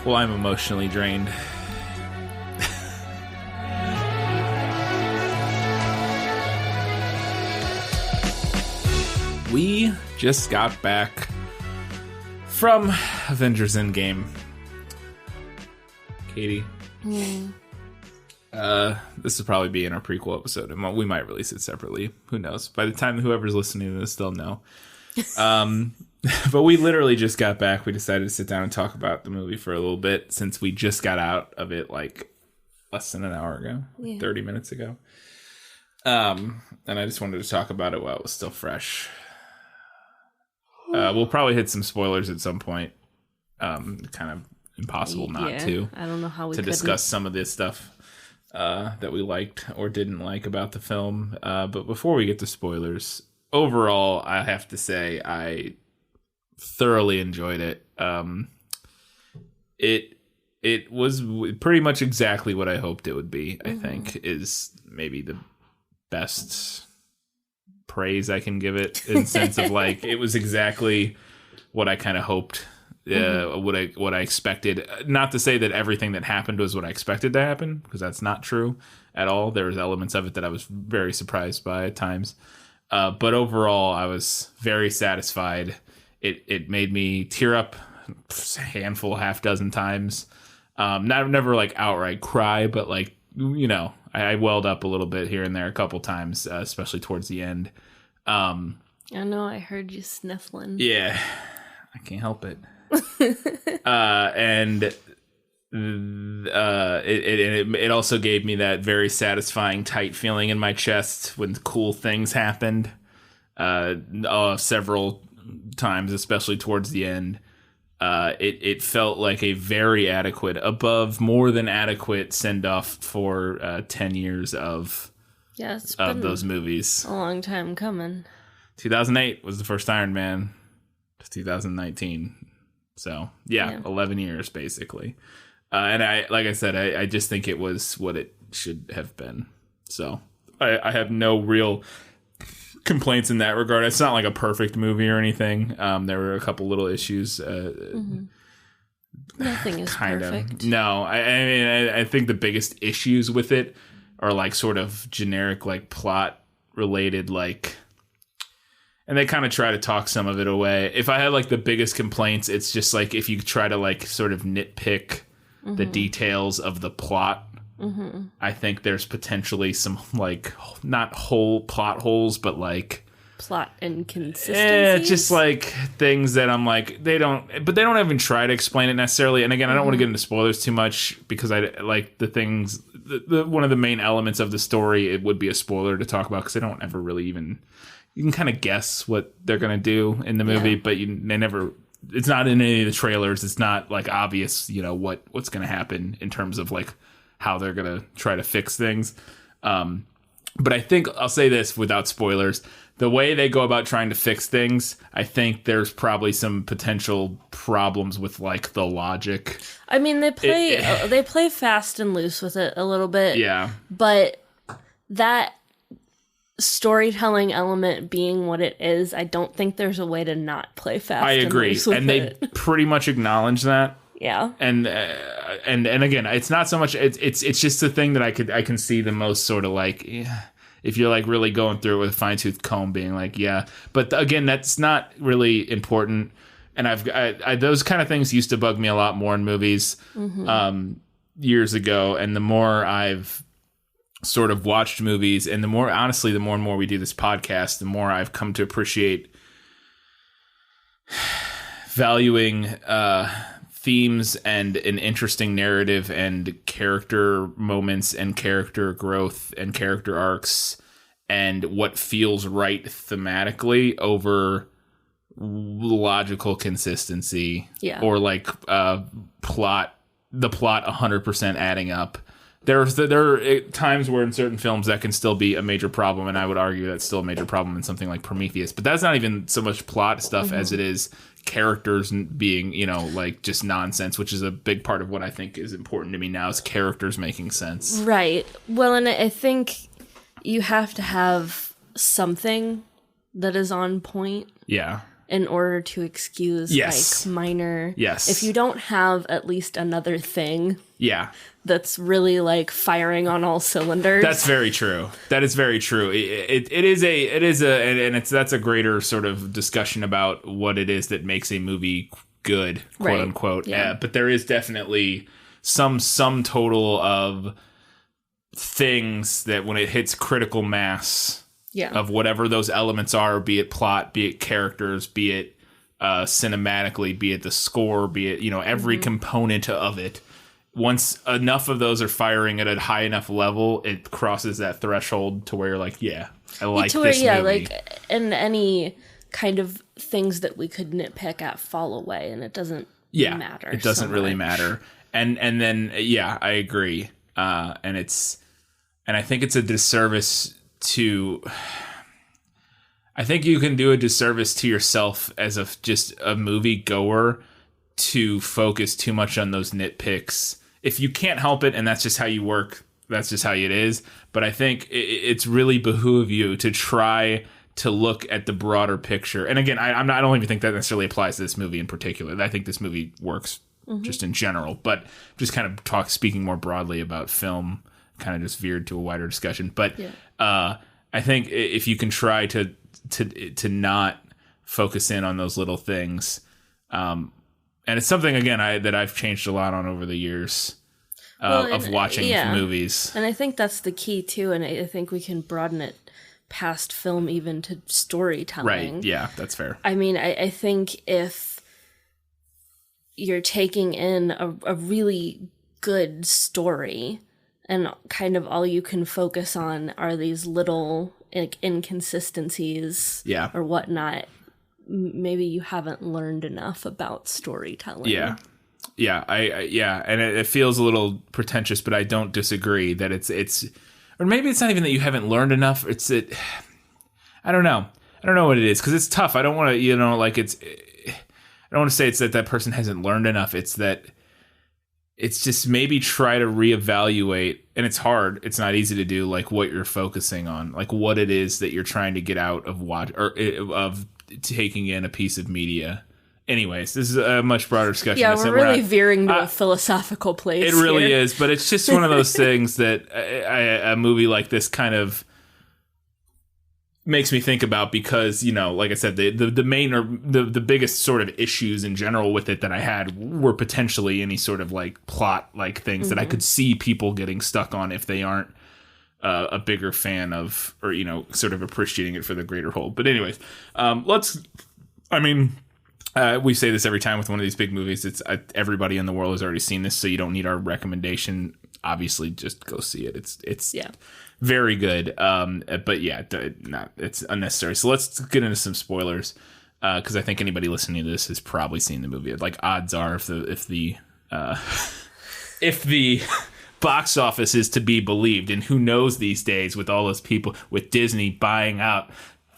Well, I'm emotionally drained. We just got back from Avengers Endgame. Katie. This will probably be in our prequel episode, and we might release it separately. Who knows? By the time whoever's listening to this, they'll know. But we literally just got back. We decided to sit down and talk about the movie for a little bit since we just got out of it like less than an hour ago, 30 minutes ago. And I just wanted to talk about it while it was still fresh. We'll probably hit some spoilers at some point. Kind of impossible not to. I don't know how we to discuss some of this stuff that we liked or didn't like about the film. But before we get to spoilers, overall, I have to say I thoroughly enjoyed it. It was pretty much exactly what I hoped it would be. I think is maybe the best praise I can give it, in the sense of like it was exactly what I kind of hoped. What I expected. Not to say that everything that happened was what I expected to happen, because that's not true at all. There was elements of it that I was very surprised by at times. But overall, I was very satisfied. It made me tear up a handful, half dozen times. Never like outright cry, but like, you know, I welled up a little bit here and there a couple times, especially towards the end. I know, I heard you sniffling. Yeah, I can't help it. And it also gave me that very satisfying tight feeling in my chest when cool things happened several times, especially towards the end. It felt like a very adequate, more than adequate send-off for 10 years of those movies. A long time coming. 2008 was the first Iron Man. 2019. So, 11 years, basically. And like I said, I just think it was what it should have been. So, I have no real complaints in that regard. It's not like a perfect movie or anything. There were a couple little issues. Nothing is perfect. No, I mean, I think the biggest issues with it are like sort of generic, like plot related, like... And they kind of try to talk some of it away. If I had like the biggest complaints, it's just like if you try to like sort of nitpick the details of the plot, I think there's potentially some like not whole plot holes, but like plot inconsistencies. Just like things that I'm like, they don't even try to explain it necessarily. And again, I don't want to get into spoilers too much because I like the things, one of the main elements of the story, it would be a spoiler to talk about because they don't ever really even... You can kind of guess what they're going to do in the movie, but it's not in any of the trailers. It's not like obvious, you know, what's going to happen in terms of like how they're going to try to fix things. But I think I'll say this without spoilers. The way they go about trying to fix things, I think there's probably some potential problems with like the logic. I mean, they play fast and loose with it a little bit. Yeah. But that storytelling element being what it is, I don't think there's a way to not play fast. I agree, and they pretty much acknowledge that. Yeah, and again, it's not so much. It's just the thing that I can see the most sort of like, if you're like really going through it with a fine tooth comb, being like, but again, that's not really important. And I those kind of things used to bug me a lot more in movies years ago, and the more I've sort of watched movies, and the more and more we do this podcast, the more I've come to appreciate valuing themes and an interesting narrative and character moments and character growth and character arcs and what feels right thematically over logical consistency or like the plot 100% adding up. There are times where in certain films that can still be a major problem, and I would argue that's still a major problem in something like Prometheus. But that's not even so much plot stuff as it is characters being, you know, like just nonsense, which is a big part of what I think is important to me now, is characters making sense. Right. Well, and I think you have to have something that is on point. Yeah. in order to excuse like minor. Yes. If you don't have at least another thing. Yeah. That's really like firing on all cylinders. That's very true. That is very true. That's a greater sort of discussion about what it is that makes a movie good, quote unquote. Yeah. But there is definitely some total of things that when it hits critical mass of whatever those elements are, be it plot, be it characters, be it cinematically, be it the score, be it, every component of it. Once enough of those are firing at a high enough level, it crosses that threshold to where you're like, yeah, I like this movie. Like, and any kind of things that we could nitpick at fall away, and it doesn't matter. It doesn't really matter. And then, I agree. And I think it's a disservice to... I think you can do a disservice to yourself as just a movie goer to focus too much on those nitpicks. If you can't help it, and that's just how you work, that's just how it is. But I think it's really behoove you to try to look at the broader picture. And again, I don't even think that necessarily applies to this movie in particular. I think this movie works just in general. But just kind of speaking more broadly about film, kind of just veered to a wider discussion. But I think if you can try to not focus in on those little things, and it's something again that I've changed a lot on over the years of watching movies. And I think that's the key too. And I think we can broaden it past film even to storytelling. Right? Yeah, that's fair. I mean, I think if you're taking in a really good story, and kind of all you can focus on are these little inconsistencies or whatnot, maybe you haven't learned enough about storytelling. And it feels a little pretentious, but I don't disagree that it's or maybe it's not even that you haven't learned enough. It's that I don't know what it is, because it's tough. I don't want to I don't want to say it's that person hasn't learned enough. It's that it's just maybe try to reevaluate, and it's hard. It's not easy to do, like what you're focusing on, like what it is that you're trying to get out of of taking in a piece of media. Anyways, this is a much broader discussion. Yeah, we're really veering to a philosophical place. It really is, but it's just one of those things that a movie like this kind of makes me think about, because, like I said, the main or the biggest sort of issues in general with it that I had were potentially any sort of like plot like things that I could see people getting stuck on if they aren't a bigger fan of, or sort of appreciating it for the greater whole. But anyways, we say this every time with one of these big movies. It's everybody in the world has already seen this, so you don't need our recommendation. Obviously, just go see it. It's very good. But it's unnecessary. So let's get into some spoilers, because I think anybody listening to this has probably seen the movie. Like, odds are, if the box office is to be believed, and who knows these days with all those people, with Disney buying out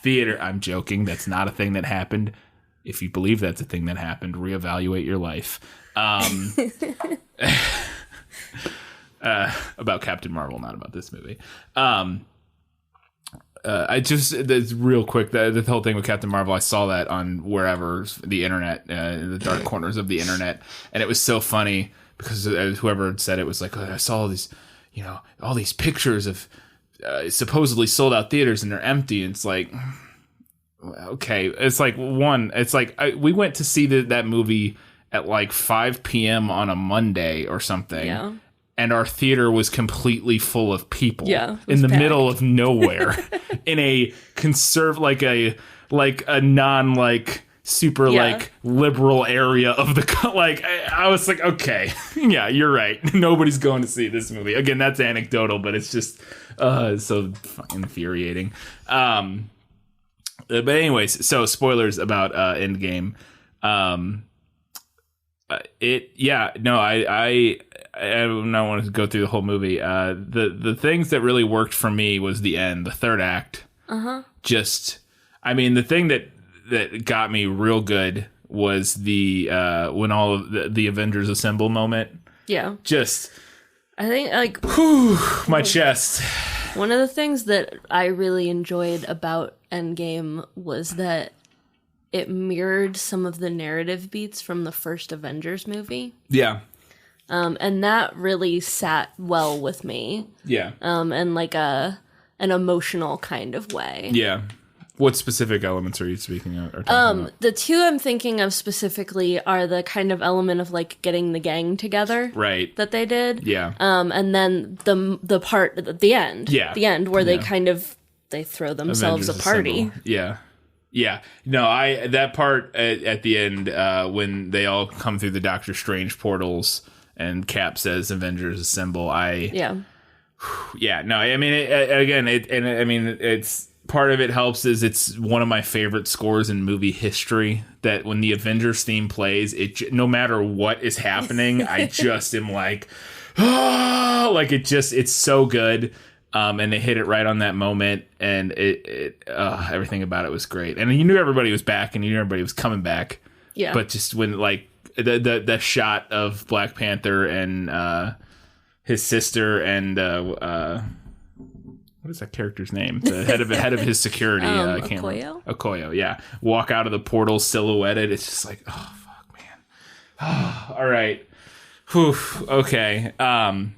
theater. I'm joking. That's not a thing that happened. If you believe that's a thing that happened, reevaluate your life. About Captain Marvel, not about this movie. Real quick, the whole thing with Captain Marvel, I saw that on wherever, the internet, in the dark corners of the internet, and it was so funny because whoever said it was like, I saw all these, all these pictures of supposedly sold out theaters and they're empty, and it's like, okay, it's like we went to see that movie at like 5 p.m. on a Monday or something, and our theater was completely full of people in the middle of nowhere in a super liberal area of the I was like, okay, yeah, you're right. Nobody's going to see this movie. Again, that's anecdotal, but it's just so fucking infuriating. But anyways, so spoilers about Endgame. I don't want to go through the whole movie. The things that really worked for me was the end, the third act. The thing that got me real good was the when all of the Avengers assemble moment. Yeah. I think my chest. One of the things that I really enjoyed about Endgame was that it mirrored some of the narrative beats from the first Avengers movie. Yeah. And that really sat well with me. Yeah. In like an emotional kind of way. Yeah. What specific elements are you speaking of? Or talking about? The two I'm thinking of specifically are the kind of element of like getting the gang together, right? That they did, yeah. And then the part at the end, the end where they kind of they throw themselves Avengers a party, Assemble. Yeah. No, that part at the end when they all come through the Doctor Strange portals and Cap says Avengers Assemble. No, I mean it's. Part of it helps is it's one of my favorite scores in movie history, that when the Avengers theme plays, no matter what is happening, I just am like, like it's so good. And they hit it right on that moment, and everything about it was great. And you knew everybody was back, and you knew everybody was coming back. Yeah. But just when like the shot of Black Panther and his sister and what is that character's name? The head of his security. I can't remember. Okoye, yeah. Walk out of the portal silhouetted. It's just like, oh fuck, man. All right. Whew. Okay. And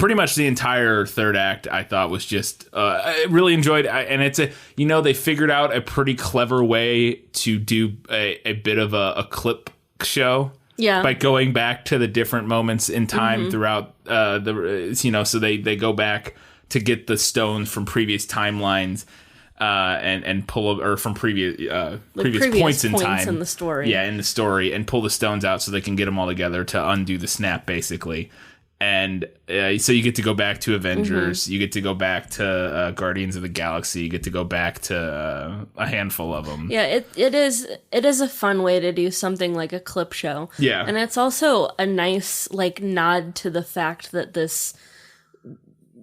pretty much the entire third act I thought was just I really enjoyed, and it's they figured out a pretty clever way to do a bit of a clip show. Yeah. By going back to the different moments in time throughout so they go back to get the stones from previous timelines and pull or from previous points in time in the story. Yeah, in the story, and pull the stones out so they can get them all together to undo the snap, basically. And so you get to go back to Avengers, you get to go back to Guardians of the Galaxy, you get to go back to a handful of them. Yeah, it is a fun way to do something like a clip show. Yeah. And it's also a nice like nod to the fact that this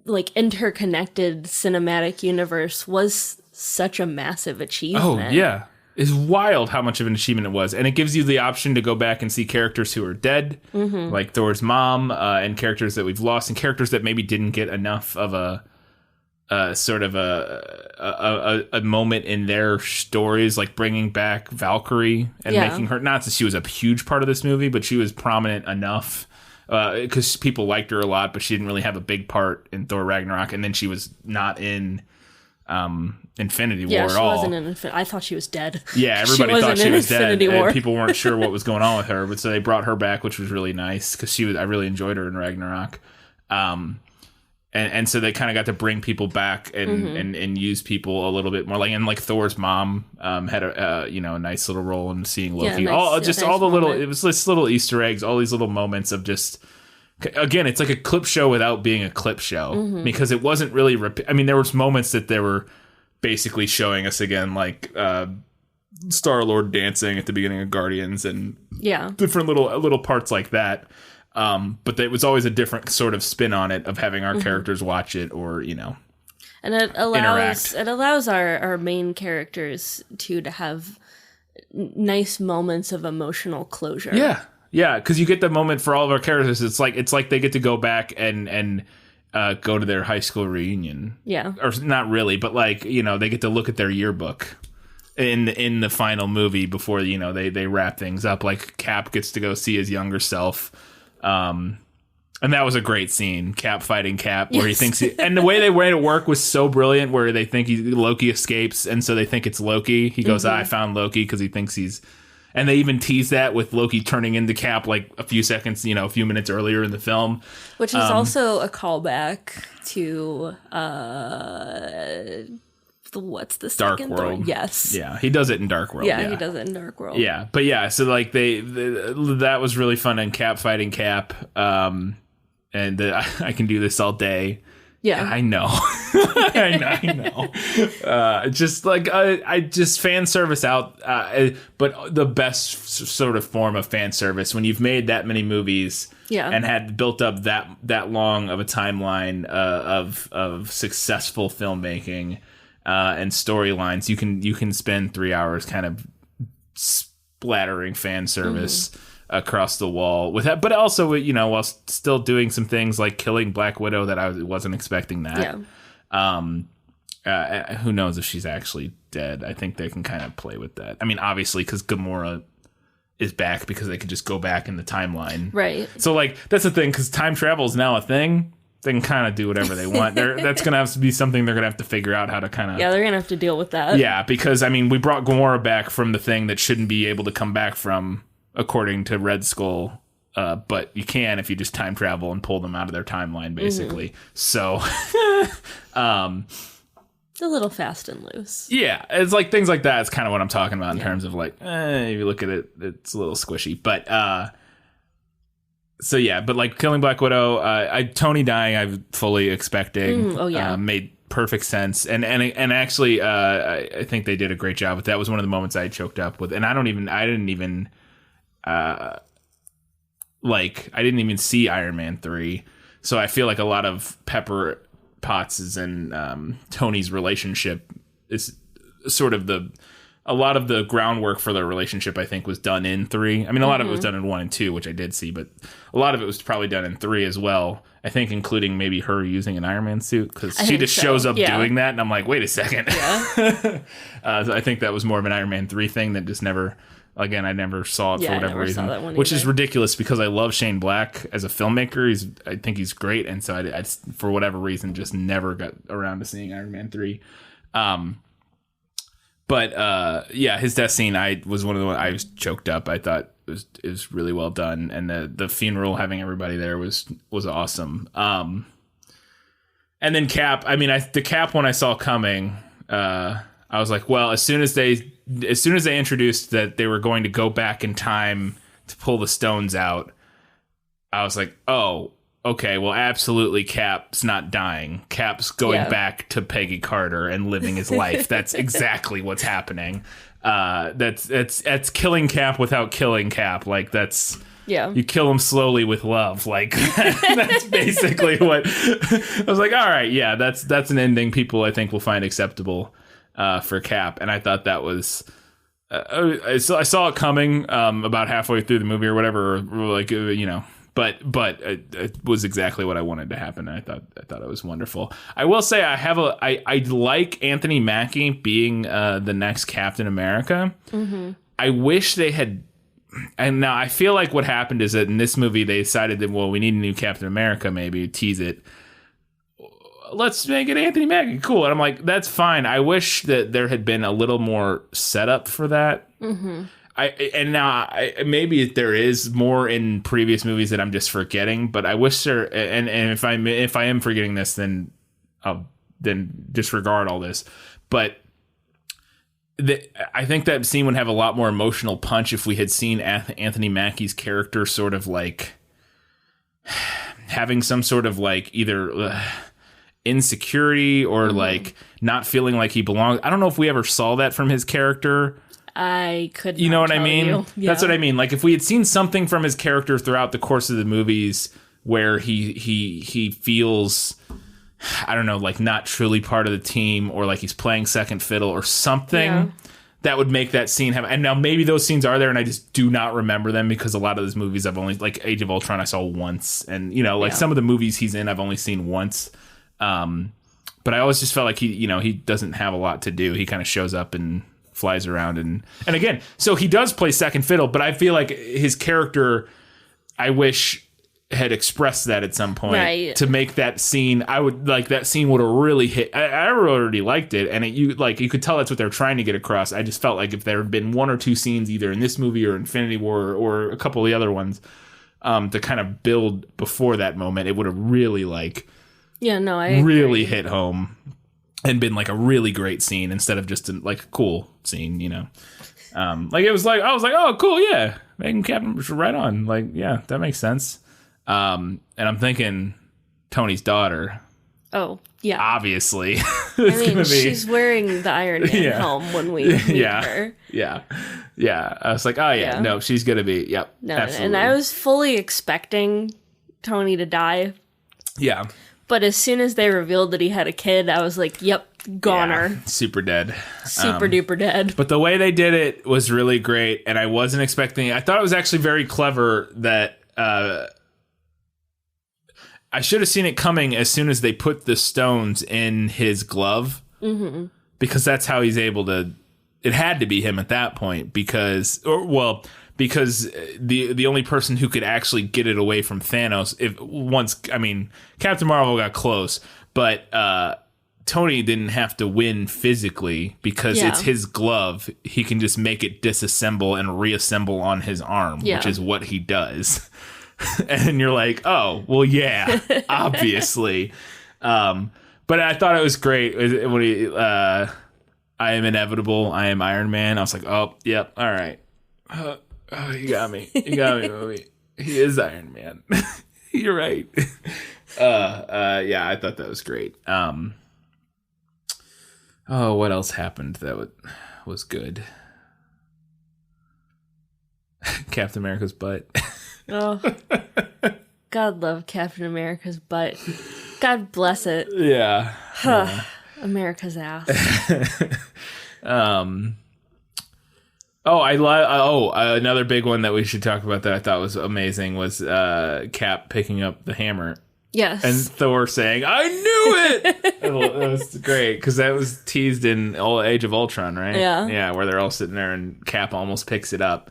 like interconnected cinematic universe was such a massive achievement. Oh, yeah. It's wild how much of an achievement it was. And it gives you the option to go back and see characters who are dead, like Thor's mom, and characters that we've lost, and characters that maybe didn't get enough of a sort of a moment in their stories, like bringing back Valkyrie and making her, not that she was a huge part of this movie, but she was prominent enough because people liked her a lot, but she didn't really have a big part in Thor Ragnarok. And then she was not in Infinity War at all. Wasn't in I thought she was dead. Yeah, everybody thought she was dead, War. And people weren't sure what was going on with her. But so they brought her back, which was really nice because I really enjoyed her in Ragnarok. And so they kind of got to bring people back and use people a little bit more, like Thor's mom had a nice little role in seeing Loki. Yeah, all the moment. little, it was just little Easter eggs, all these little moments of just. Again, it's like a clip show without being a clip show because it wasn't really. I mean, there was moments that they were basically showing us again, like Star-Lord dancing at the beginning of Guardians and different little parts like that. But it was always a different sort of spin on it of having our characters watch it or and it allows our main characters to have nice moments of emotional closure. Yeah, because you get the moment for all of our characters. It's like they get to go back and go to their high school reunion. Yeah, or not really, but like they get to look at their yearbook in the final movie before they wrap things up. Like Cap gets to go see his younger self, and that was a great scene. Cap fighting Cap, where he thinks and the way they made it work was so brilliant. Where they think Loki escapes, and so they think it's Loki. He goes, "I found Loki," because he thinks he's. And they even tease that with Loki turning into Cap like a few minutes earlier in the film. Which is also a callback to what's the second Dark World. Thor? Yes. Yeah, he does it in Dark World. Yeah, he does it in Dark World. Yeah, but yeah, so like that was really fun, and Cap fighting Cap. And I can do this all day. Yeah, I know. I know. Just like I just fan service out, but the best sort of form of fan service when you've made that many movies, and had built up that long of a timeline of successful filmmaking and storylines. You can spend 3 hours kind of splattering fan service. Across the wall with that, but also while still doing some things like killing Black Widow that I wasn't expecting that. Who knows if she's actually dead? I think they can kind of play with that. I mean, obviously, because Gamora is back, because they could just go back in the timeline. Right. So, like, that's the thing, because time travel is now a thing. They can kind of do whatever they want. That's going to have to be something they're going to have to figure out how to kind of... Yeah, they're going to have to deal with that. Yeah, because, I mean, we brought Gamora back from the thing that shouldn't be able to come back from, according to Red Skull. But you can if you just time travel and pull them out of their timeline, basically. So... It's a little fast and loose. Yeah, it's like things like that. It's kind of what I'm talking about in terms of like, if you look at it, it's a little squishy. But so yeah, but like killing Black Widow, Tony dying, I'm fully expecting. Made perfect sense, and actually, I think they did a great job with that. Was one of the moments I choked up with, and I didn't even see Iron Man 3, so I feel like a lot of Pepper Potts' and Tony's relationship is sort of a lot of the groundwork for their relationship, I think, was done in 3. I mean, a lot of it was done in 1 and 2, which I did see, but a lot of it was probably done in 3 as well. I think including maybe her using an Iron Man suit, because she just shows up doing that, and I'm like, wait a second. Yeah. I think that was more of an Iron Man 3 thing that just never... Again, I never saw it for whatever reason, which is ridiculous because I love Shane Black as a filmmaker. I think he's great, and so I for whatever reason just never got around to seeing Iron Man 3. But his death scene, I was choked up. I thought it was really well done, and the funeral, having everybody there was awesome. And then Cap. I mean, the Cap one I saw coming. I was like, well, as soon as they introduced that they were going to go back in time to pull the stones out, I was like, oh, okay, well, absolutely, Cap's not dying. Cap's going back to Peggy Carter and living his life. That's exactly what's happening. That's killing Cap without killing Cap. Like, that's... Yeah. You kill him slowly with love. Like, that's basically what... I was like, all right, yeah, that's an ending people, I think, will find acceptable for Cap. And I thought that was... I saw it coming about halfway through the movie or whatever, like, but it was exactly what I wanted to happen. I thought it was wonderful. I will say I like Anthony Mackie being the next Captain America. Mm-hmm. I wish they had... And now I feel like what happened is that in this movie they decided that, well, we need a new Captain America, maybe tease it. Let's make it Anthony Mackie. Cool. And I'm like, that's fine. I wish that there had been a little more setup for that. Mm-hmm. Maybe there is more in previous movies that I'm just forgetting, but I wish there, and if I am forgetting this, then disregard all this. But I think that scene would have a lot more emotional punch if we had seen Anthony Mackie's character sort of like having some sort of like either insecurity or like not feeling like he belongs. I don't know if we ever saw that from his character. I could. You know what I mean? Yeah. That's what I mean. Like if we had seen something from his character throughout the course of the movies where he feels, I don't know, like not truly part of the team, or like he's playing second fiddle or something, that would make that scene have. And now maybe those scenes are there and I just do not remember them, because a lot of those movies I've only, like Age of Ultron I saw once, and some of the movies he's in I've only seen once. But I always just felt like he doesn't have a lot to do. He kind of shows up and flies around and again, so he does play second fiddle, but I feel like his character, I wish, had expressed that at some point to make that scene. I would like that scene would have really hit. I already liked it, and you could tell that's what they're trying to get across. I just felt like if there had been one or two scenes either in this movie or Infinity War or a couple of the other ones to kind of build before that moment, it would have really I really hit home and been like a really great scene instead of just a cool scene, like it was like, I was like, oh cool, yeah, making Captain right on, like, yeah, that makes sense. And I'm thinking Tony's daughter. Oh, yeah. Obviously. She's wearing the Iron Man helm when we meet her. Yeah. Yeah. I was like, oh yeah, no, she's gonna be, yep. No, absolutely. And I was fully expecting Tony to die. Yeah. But as soon as they revealed that he had a kid, I was like, yep, goner. Yeah, super dead. Super duper dead. But the way they did it was really great, and I wasn't expecting it. I thought it was actually very clever that I should have seen it coming as soon as they put the stones in his glove. because that's how he's able to. It had to be him at that point because the only person who could actually get it away from Thanos Captain Marvel got close, but Tony didn't have to win physically because it's his glove. He can just make it disassemble and reassemble on his arm, which is what he does. And you're like, oh, well, yeah, obviously. But I thought it was great when he, I am inevitable. I am Iron Man. I was like, oh, yep. All right. You got me. You got me, movie. He is Iron Man. You're right. Yeah, I thought that was great. What else happened that was good? Captain America's butt. Oh, God love Captain America's butt. God bless it. Yeah. America's ass. Another big one that we should talk about that I thought was amazing was Cap picking up the hammer. Yes. And Thor saying, I knew it! That was great, because that was teased in Age of Ultron, right? Yeah. Yeah, where they're all sitting there and Cap almost picks it up.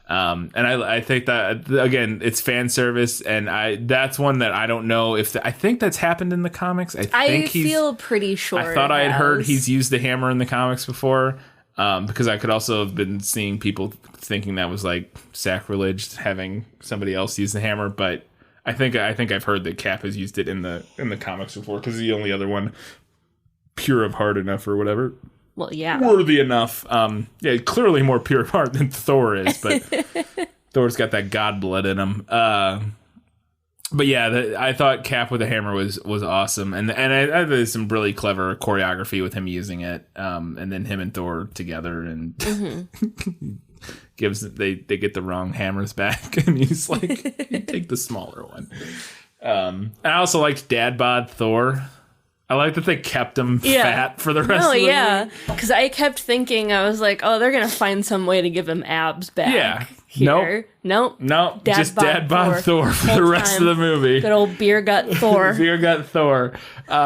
And I think that, again, it's fan service, and that's one that I don't know if... I think that's happened in the comics. I feel pretty sure I thought I had heard he's used the hammer in the comics before, because I could also have been seeing people thinking that was like sacrilege, having somebody else use the hammer, but... I think I've heard that Cap has used it in the comics before because he's the only other one pure of heart enough or whatever. Well, yeah, worthy enough. Clearly more pure of heart than Thor is, but Thor's got that god blood in him. But yeah, I thought Cap with a hammer was awesome, and I there's some really clever choreography with him using it, and then him and Thor together and. They get the wrong hammers back, and he's like, you take the smaller one. I also liked Dad Bod Thor. I like that they kept him fat for the rest of the movie. Because I kept thinking, I was like, oh, they're gonna find some way to give him abs back. Yeah. Here. Nope. Just Dad Bod Thor for the rest of the movie. Good old beer gut Thor. Beer gut Thor,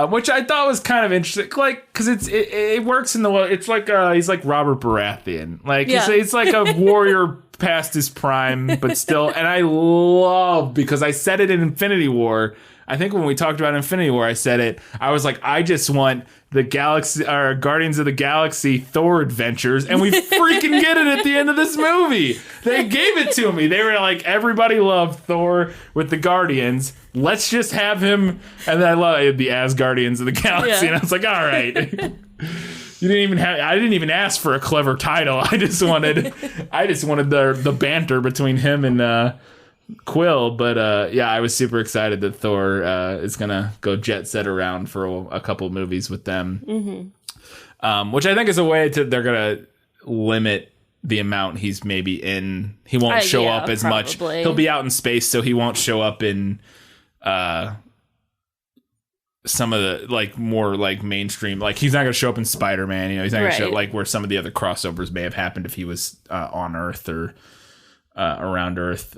which I thought was kind of interesting, like because it works in the way it's like he's like Robert Baratheon, like it's like a warrior past his prime, but still. And I love because I said it in Infinity War. I think when we talked about Infinity War, I said it. I was like, I just want the Guardians of the Galaxy Thor adventures, and we freaking get it at the end of this movie. They gave it to me. They were like, everybody loved Thor with the Guardians. Let's just have him, and then I love the Asgardians of the Galaxy, and I was like, all right. I didn't even ask for a clever title. I just wanted the banter between him and Quill, but I was super excited that Thor is gonna go jet set around for a couple movies with them, which I think is a way they're gonna limit the amount he's maybe in. He won't show up as much. He'll be out in space, so he won't show up in some of the like more like mainstream. Like he's not gonna show up in Spider-Man. He's not gonna show like where some of the other crossovers may have happened if he was on Earth or around Earth.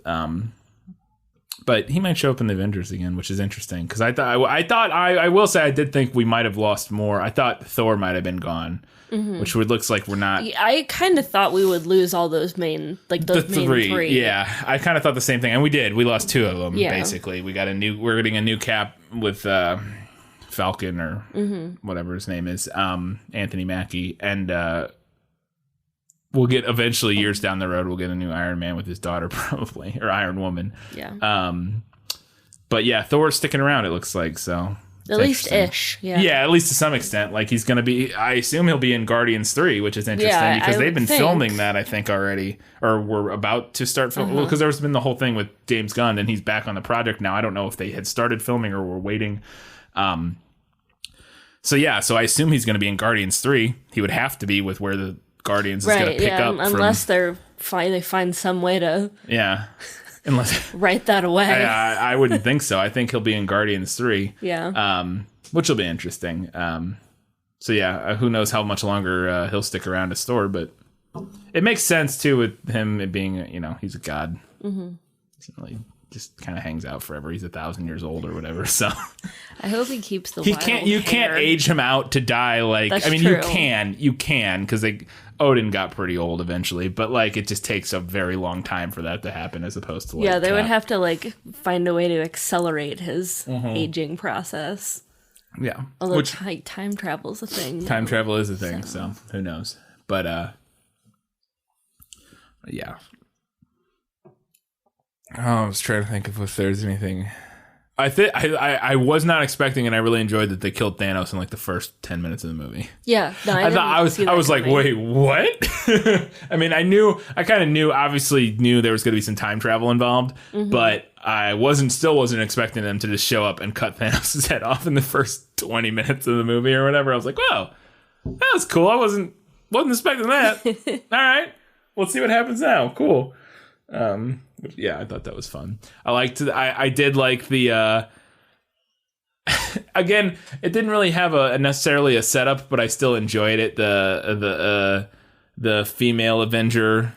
But he might show up in the Avengers again, which is interesting because I will say I did think we might have lost more. I thought Thor might have been gone, which looks like we're not. I kind of thought we would lose all those main three. Yeah, I kind of thought the same thing, and we did. We lost two of them basically. We're getting a new Cap with Falcon or whatever his name is, Anthony Mackie, and we'll get eventually years down the road. We'll get a new Iron Man with his daughter, probably, or Iron Woman. Yeah. But yeah, Thor's sticking around. It looks like so. At least ish. Yeah. Yeah, at least to some extent. Like he's gonna be. I assume he'll be in Guardians 3, which is interesting because they've been filming that. I think already, or we're about to start filming. Well, because there's been the whole thing with James Gunn, and he's back on the project now. I don't know if they had started filming or were waiting. So I assume he's gonna be in Guardians 3. He would have to be with where the Guardians is going to pick up unless they find some way to unless write that away. I wouldn't think so. I think he'll be in Guardians 3. Yeah. Which will be interesting. Who knows how much longer he'll stick around as Thor, but it makes sense too with him being, he's a god. Doesn't really just kind of hangs out forever. He's 1,000 years old or whatever. So I hope he keeps the. You can't age him out to die. Like, That's I mean, true. you can because Odin got pretty old eventually, but like it just takes a very long time for that to happen, as opposed to like they would have to like find a way to accelerate his aging process. Yeah, Although time travel's a thing. Time travel is a thing, so who knows? But yeah. Oh, I was trying to think of if there's anything. I was not expecting, and I really enjoyed that they killed Thanos in like the first 10 minutes of the movie. Yeah, no, I was like, wait, what? I mean, obviously knew there was going to be some time travel involved, but I still wasn't expecting them to just show up and cut Thanos' head off in the first 20 minutes of the movie or whatever. I was like, whoa, that was cool. I wasn't expecting that. All right, let's see what happens now. Cool. Yeah, I thought that was fun. I did like the again, it didn't really have necessarily a setup, but I still enjoyed it. The female Avenger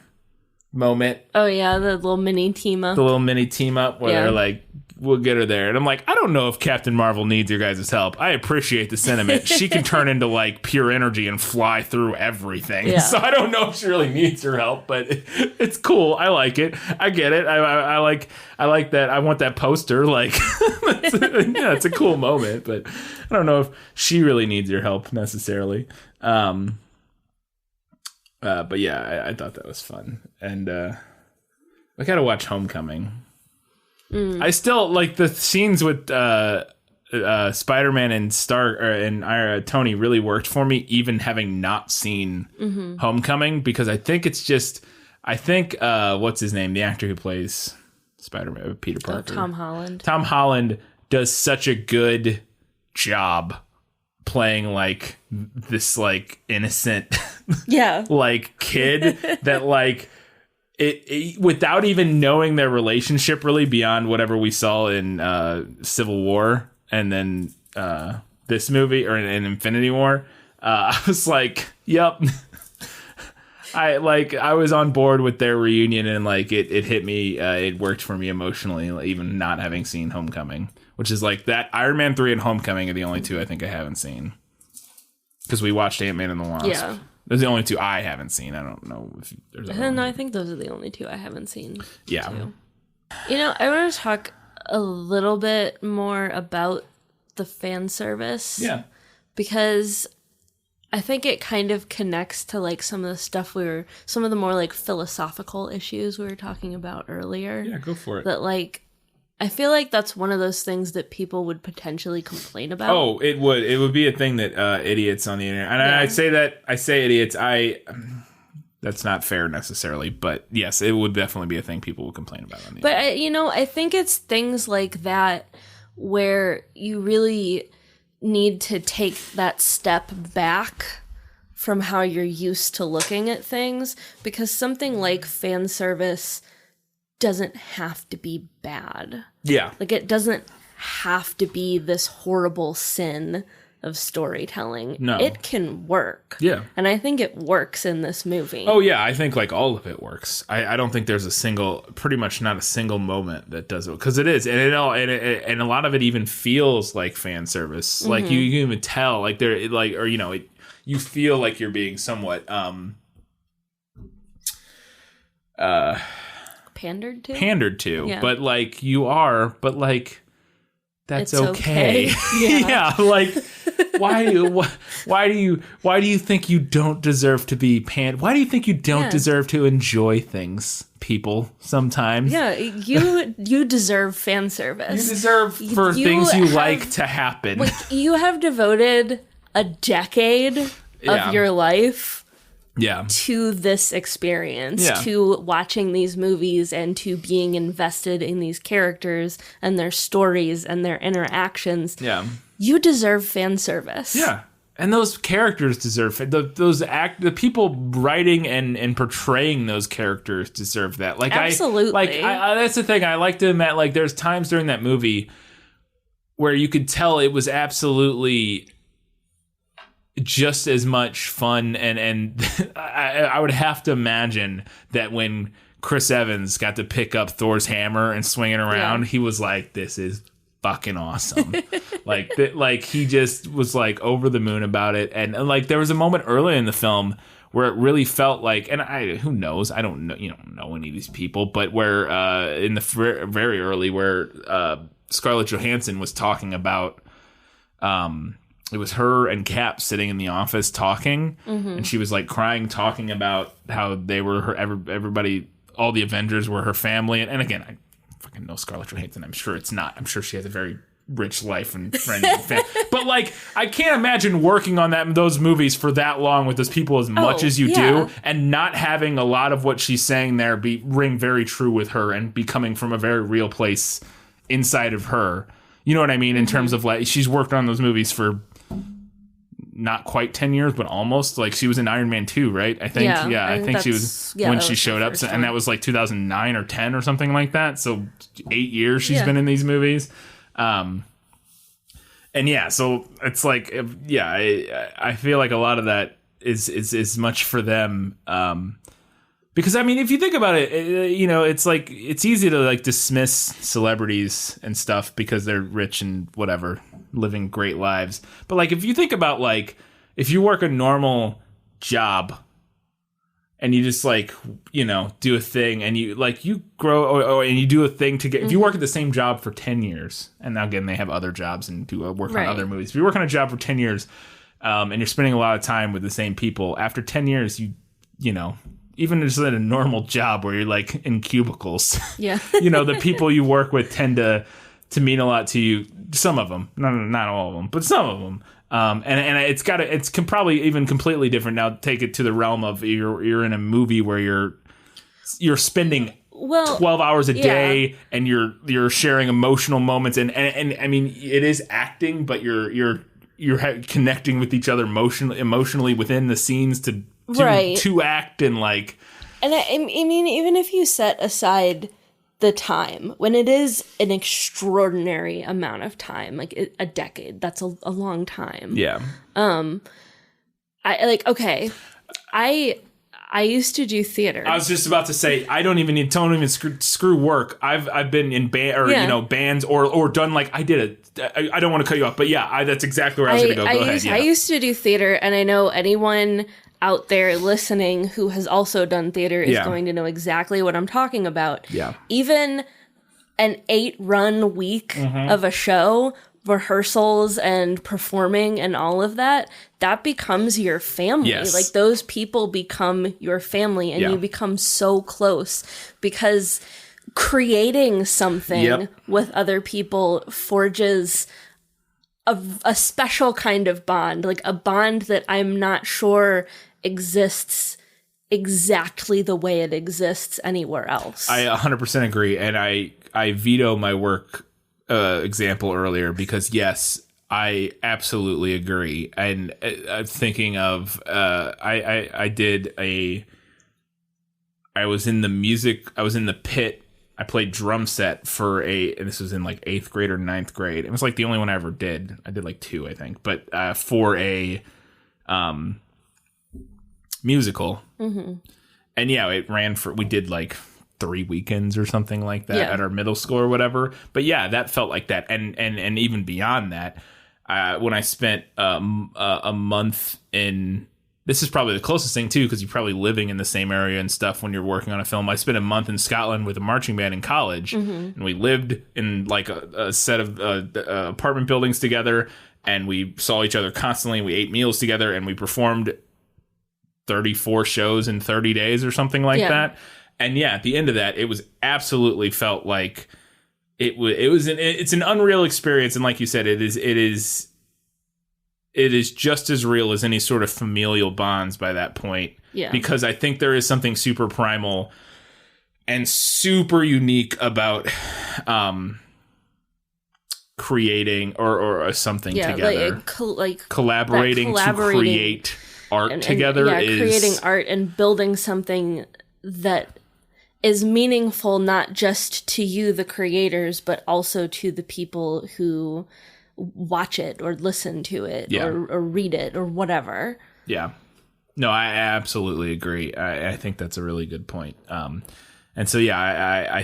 moment. Oh yeah, the little mini team up. The little mini team up where they're like, we'll get her there. And I'm like, I don't know if Captain Marvel needs your guys' help. I appreciate the sentiment. She can turn into like pure energy and fly through everything. Yeah. So I don't know if she really needs your help, but it's cool. I like it. I get it. I like that. I want that poster. Like, it's a cool moment, but I don't know if she really needs your help necessarily. But yeah, I thought that was fun. And I got to watch Homecoming. I still like the scenes with Spider-Man and Stark and Tony really worked for me, even having not seen Homecoming, because I think what's his name, the actor who plays Spider-Man, Peter Parker, Tom Holland. Tom Holland does such a good job playing like this like innocent like kid that like. It without even knowing their relationship really beyond whatever we saw in Civil War and then this movie or in Infinity War, I was like, yep. I was on board with their reunion, and like it hit me. It worked for me emotionally, even not having seen Homecoming, which is like that. Iron Man 3 and Homecoming are the only two I think I haven't seen, because we watched Ant-Man and the Wasp. Yeah. Those are the only two I haven't seen. I don't know if there's No, I think those are the only two I haven't seen. Yeah. Too. You know, I want to talk a little bit more about the fan service. Yeah. Because I think it kind of connects to like some of the more like philosophical issues we were talking about earlier. Yeah, go for it. That like, I feel like that's one of those things that people would potentially complain about. Oh, it would be a thing that idiots on the internet, and I say idiots. That's not fair necessarily, but yes, it would definitely be a thing people would complain about on the internet. But I think it's things like that where you really need to take that step back from how you're used to looking at things, because something like fan service doesn't have to be bad. Yeah. Like, it doesn't have to be this horrible sin of storytelling. No. It can work. Yeah. And I think it works in this movie. Oh, yeah. I think, like, all of it works. I don't think there's pretty much not a single moment that does it. Because it is. And a lot of it even feels like fan service. Like, you can even tell. Like, you feel like you're being somewhat... Pandered to? Yeah. But like you are, but like that's it's okay. Yeah. Like why do you think you don't deserve to be why do you think you don't deserve to enjoy things, people, sometimes? Yeah, you deserve fan service. You deserve for things you like to happen. Like, you have devoted a decade of your life to this experience, to watching these movies and to being invested in these characters and their stories and their interactions. Yeah. You deserve fan service. Yeah. And those characters deserve the people writing and portraying those characters deserve that. Like, absolutely. That's the thing. I like to admit, like, there's times during that movie where you could tell it was absolutely just as much fun, and I would have to imagine that when Chris Evans got to pick up Thor's hammer and swing it around, he was like, this is fucking awesome. like he just was like over the moon about it. And like there was a moment early in the film where it really felt like, and who knows, I don't know, you don't know any of these people, but where in the very early where Scarlett Johansson was talking about it was her and Cap sitting in the office talking, and she was like crying, talking about how they were everybody, all the Avengers were her family. And again, I fucking know Scarlett Johansson. I'm sure it's not. I'm sure she has a very rich life and friends and family. But like, I can't imagine working on those movies for that long with those people as much as you do, and not having a lot of what she's saying there ring very true with her and be coming from a very real place inside of her. You know what I mean? In terms of like, she's worked on those movies for not quite 10 years, but almost. Like she was in Iron Man 2, right? I think. Yeah, I think she was when she showed up. And that was like 2009 or 10 or something like that. So 8 years she's been in these movies. And yeah, so it's like, I feel like a lot of that is much for them. Because I mean, if you think about it, you know, it's like, it's easy to like dismiss celebrities and stuff because they're rich and whatever, living great lives. But like, if you think about like, if you work a normal job and you just like, you know, do a thing and you like, you grow and you do a thing to get, if you work at the same job for 10 years, and now again, they have other jobs and do work on other movies. If you work on a job for 10 years and you're spending a lot of time with the same people, after 10 years, you know, even just in a normal job where you're like in cubicles, you know, the people you work with tend to mean a lot to you. Some of them, not all of them, but some of them. And it's probably even completely different now. Take it to the realm of you're in a movie where you're spending 12 hours a day and you're sharing emotional moments and I mean, it is acting, but you're connecting with each other emotionally within the scenes to act and like. And I mean, even if you set aside the time, when it is an extraordinary amount of time, like a decade, that's a long time. Yeah. I used to do theater. I was just about to say, I don't even screw work. I've been in band or you know, bands or done like I did it. I don't want to cut you off, but yeah, that's exactly where I was going to go. Go ahead. I used to do theater, and I know anyone out there listening who has also done theater is going to know exactly what I'm talking about. Yeah. Even an 8-run week of a show, rehearsals and performing and all of that becomes your family. Yes. Like those people become your family, and you become so close because creating something with other people forges a special kind of bond, like a bond that I'm not sure exists exactly the way it exists anywhere else. I 100% agree, and I veto my work example earlier because yes, I absolutely agree. And I'm thinking of I was in the pit. I played drum set for and this was in like 8th grade or 9th grade. It was like the only one I ever did. I did like 2, I think, but for a musical. And yeah, it ran we did like 3 weekends or something like that at our middle school or whatever. But yeah, that felt like that. And even beyond that, when I spent a month in, this is probably the closest thing too, because you're probably living in the same area and stuff when you're working on a film. I spent a month in Scotland with a marching band in college, and we lived in like a set of apartment buildings together, and we saw each other constantly. We ate meals together, and we performed 34 shows in 30 days or something like that. And yeah, at the end of that, it was absolutely felt like it's an unreal experience. And like you said, it is just as real as any sort of familial bonds by that point. Yeah. Because I think there is something super primal and super unique about creating or something together. Collaborating to create art together. Creating art and building something that is meaningful not just to you, the creators, but also to the people who watch it or listen to it or read it or whatever. Yeah. No, I absolutely agree. I think that's a really good point. And And so, yeah, I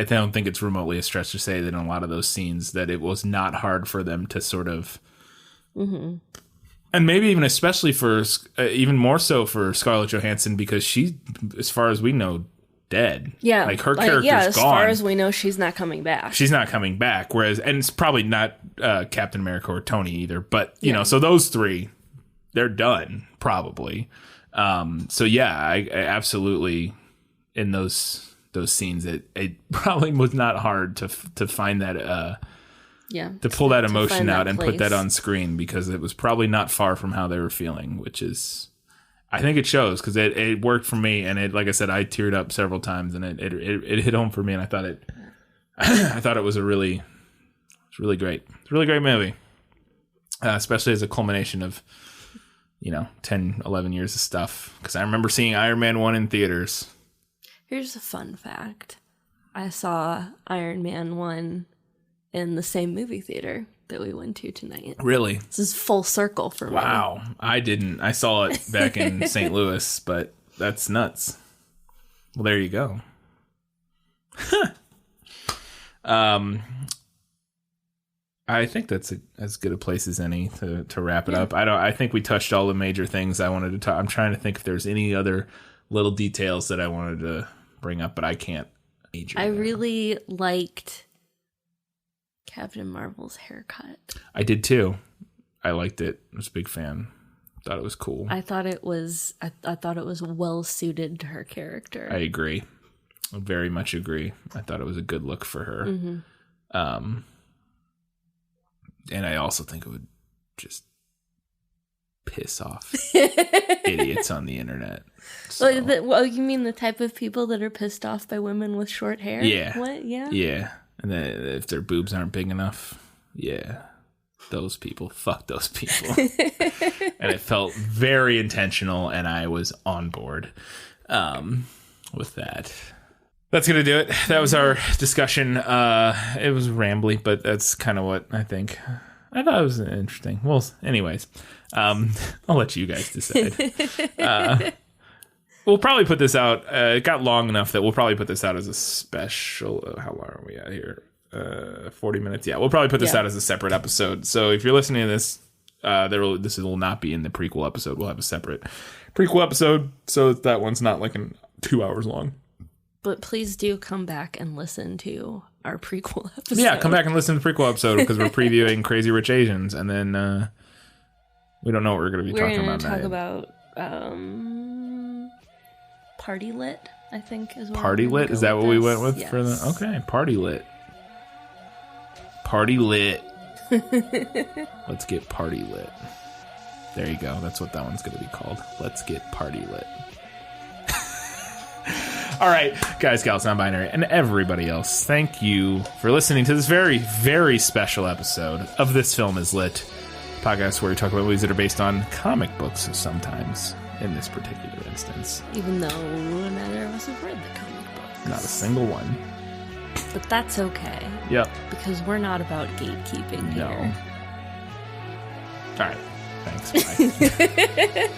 don't think it's remotely a stretch to say that in a lot of those scenes that it was not hard for them to sort of, and maybe even especially for, even more so for Scarlett Johansson, because she, as far as we know, dead. Yeah. Like her character's gone. as far as we know, she's not coming back. She's not coming back. Whereas, and it's probably not Captain America or Tony either. But, you know, so those three, they're done, probably. So, yeah, I absolutely... in those scenes, it probably was not hard to find that to pull that emotion out and put that on screen, because it was probably not far from how they were feeling, which is, I think it shows, because it worked for me, and it, like I said, I teared up several times, and it hit home for me, and I thought it was really great. It's a really great movie, especially as a culmination of 10, 11 years of stuff, because I remember seeing Iron Man 1 in theaters. Here's a fun fact. I saw Iron Man 1 in the same movie theater that we went to tonight. Really? This is full circle for me. Wow. I didn't. I saw it back in St. Louis, but that's nuts. Well, there you go. I think that's as good a place as any to wrap it up. I think we touched all the major things I wanted to talk. I'm trying to think if there's any other little details that I wanted to bring up, but I can't. I really liked Captain Marvel's haircut. I did too. I liked it. I was a big fan. Thought it was cool. I thought it was well suited to her character. I agree. I very much agree. I thought it was a good look for her. And I also think it would just piss off idiots on the internet. So. Well, you mean the type of people that are pissed off by women with short hair? Yeah. What? Yeah. Yeah. And then if their boobs aren't big enough, yeah. Those people. Fuck those people. And it felt very intentional, and I was on board with that. That's going to do it. That was our discussion. It was rambly, but that's kind of what I think. I thought it was interesting. Well, anyways, I'll let you guys decide. We'll probably put this out. It got long enough that we'll probably put this out as a special. How long are we at here? 40 minutes. Yeah, we'll probably put this out as a separate episode. So if you're listening to this, this will not be in the prequel episode. We'll have a separate prequel episode, so that one's not like 2 hours long. But please do come back and listen to our prequel episode. Yeah, come back and listen to the prequel episode, because we're previewing Crazy Rich Asians, and then we don't know what we're going to be talking about. We're going to talk about Party Lit, I think is what Party Lit? Is that what we went with for the? Okay, Party Lit. Party Lit. Let's get Party Lit. There you go. That's what that one's going to be called. Let's get Party Lit. All right, guys, gals, non-binary, and everybody else, thank you for listening to this very, very special episode of This Film Is Lit, podcast where we talk about movies that are based on comic books sometimes, in this particular instance. Even though neither of us have read the comic books. Not a single one. But that's okay. Yep. Because we're not about gatekeeping here. No. All right. Thanks. Bye.